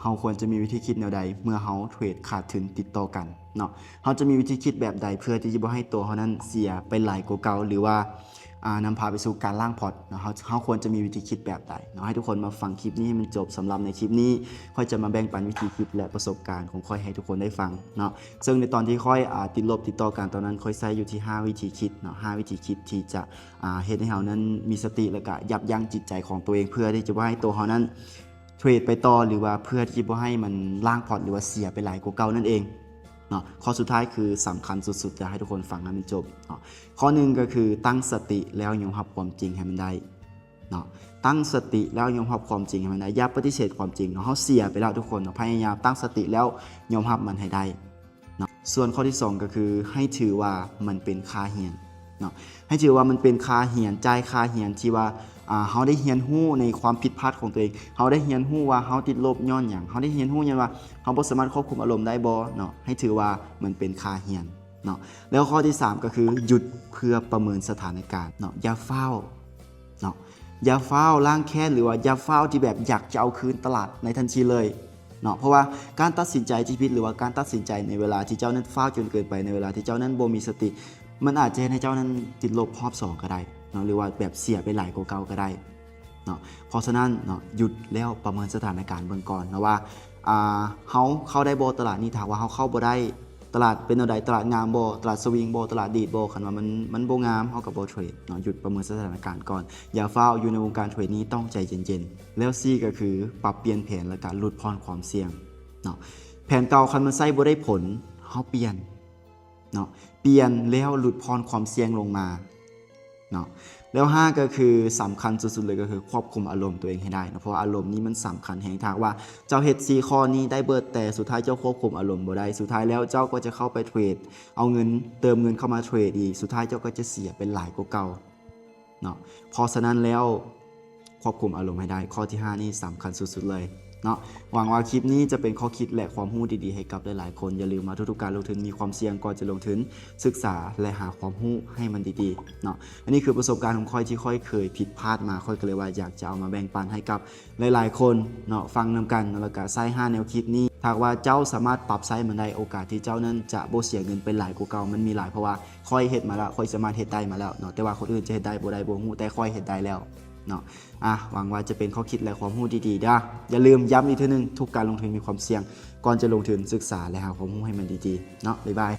าควรจะมีวิธีคิดแนวใดเมื่อเฮาเทรดขาดทุนติดต่อกันเนาะเฮาจะมีวิธีคิดแบบใดเพื่อที่จะบ่ให้ตัวเฮานั้นเสียไปหลายกว่าเก่าหรือว่านำพาไปสู่การล่างพอร์ตเนาะเฮาควรจะมีวิธีคิดแบบใดเนาะให้ทุกคนมาฟังคลิปนี้ให้มันจบสำหรับในคลิปนี้ค่อยจะมาแบ่งปันวิธีคิดและประสบการณ์ของค่อยให้ทุกคนได้ฟังเนาะซึ่งในตอนที่ค่อยติดลบติดต่อกันตอนนั้นค่อยใช้อยู่ที่5วิธีคิดเนาะ5วิธีคิดที่จะเฮ็ดให้เฮานั้นมีสติและก็ยับยั้งจิตใจของตัวเองเพื่อที่จะบ่ให้ตัวเฮานั้นเทรดไปต่อหรือว่าเพื่อที่จะบ่ให้มันล่างพอร์ตหรือว่าเสียไปหลายกว่าเก่านั่นเองเนาะข้อสุดท้ายคือสำคัญสุดๆจะให้ทุกคนฟังให้มันจบเนาะข้อ1ก็คือตั้งสติแล้วยอมรับความจริงให้มันได้เนาะตั้งสติแล้วยอมรับความจริงให้มันได้อย่าปฏิเสธความจริงเนาะเฮาเสียไปแล้วทุกคนเนาะพยายามตั้งสติแล้วยอมรับมันให้ได้เนาะส่วนข้อที่2ก็คือให้ถือว่ามันเป็นค่าเรียนเนาะให้ถือว่ามันเป็นค่าเรียนจ่ายค่าเรียนที่ว่าเฮาได้เรียนรู้ในความผิดพลาดของตัวเองเฮาได้เรียนรู้ว่าเฮาติดลบย้อนหยังเฮาได้เรียนรู้ย้อนว่าเฮาบ่สามารถควบคุมอารมณ์ได้บ่เนาะให้ถือว่ามันเป็นค่าเรียนเนาะแล้วข้อที่3ก็คือหยุดเพื่อประเมินสถานการณ์เนาะอย่าฟ้าวเนาะอย่าฟ้าวล้างแค้นหรือว่าอย่าฟ้าวที่แบบอยากจะเอาคืนตลาดในทันทีเลยเนาะเพราะว่าการตัดสินใจที่ผิดหรือว่าการตัดสินใจในเวลาที่เจ้านั้นฟ้าวจนเกินไปในเวลาที่เจ้านั้นบ่มีสติมันอาจจะให้เจ้านั้นติดลบรอบ2ก็ได้เนาะหรือว่าแบบเสียไปหลายกว่าเก่าก็ได้เนาะเพราะฉะนั้นเนาะหยุดแล้วประเมินสถานการณ์เบื้องก่อนนะว่าเฮาเข้าได้บ่ตลาดนี้ถ้าว่าเฮาเข้าบ่ได้ตลาดเป็นแนวใดตลาดงามบ่ตลาดสวิงบ่ตลาดดีดบ่คันว่ามันบ่งามเฮาก็บ่เทรดเนาะหยุดประเมินสถานการณ์ก่อนอย่าฟ้าวอยู่ในวงการเทรดนี้ต้องใจเย็นๆแล้ว4ก็คือปรับเปลี่ยนแผนและการลดพรความเสี่ยงเนาะแผนเก่าคันมันใช้บ่ได้ผลเฮาเปลี่ยนเนาะเปลี่ยนแล้วลดพรความเสี่ยงลงมาเนาะแล้ว5ก็คือสำคัญสุดๆเลยก็คือควบคุมอารมณ์ตัวเองให้ได้นะเพราะว่าอารมณ์นี้มันสำคัญแฮงถ้าว่าเจ้าเฮ็ด4ข้อนี้ได้เบิดแต่สุดท้ายเจ้าควบคุมอารมณ์บ่ได้สุดท้ายแล้วเจ้าก็จะเข้าไปเทรดเอาเงินเติมเงินเข้ามาเทรดอีกสุดท้ายเจ้าก็จะเสียเป็นหลายกว่าเก่าเนาะเพราะฉะนั้นแล้วควบคุมอารมณ์ให้ได้ข้อที่5นี่สำคัญสุดๆเลยเนาะหวังว่าคลิปนี้จะเป็นข้อคิดและความรู้ดีๆให้กับหลายๆคนอย่าลืมมาทุกๆการลงทุนมีความเสี่ยงก่อนจะลงทุนศึกษาและหาความรู้ให้มันดีๆเนาะอันนี้คือประสบการณ์ของค่อยที่ค่อยเคยผิดพลาดมาค่อยก็เลยว่าอยากจะเอามาแบ่งปันให้กับหลายๆคนเนาะฟังนำกันแล้วก็ใช้5แนวคิดนี้ถ้าว่าเจ้าสามารถปรับใช้มันได้โอกาสที่เจ้านั้นจะบ่เสียเงินเป็นหลายกว่าเก่ามันมีหลายเพราะว่าค่อยเฮ็ดมาแล้วค่อยสามารถเฮ็ดได้มาแล้วเนาะแต่ว่าคนอื่นจะเฮ็ดได้บ่ได้บ่ฮู้แต่ค่อยเฮ็ดได้แล้วเนาะหวังว่าจะเป็นข้อคิดและความรู้ดีๆอย่าลืมย้ำอีกทีนึงทุกการลงทุนมีความเสี่ยงก่อนจะลงทุนศึกษาและหาความรู้ให้มันดีๆเนาะบ๊ายบาย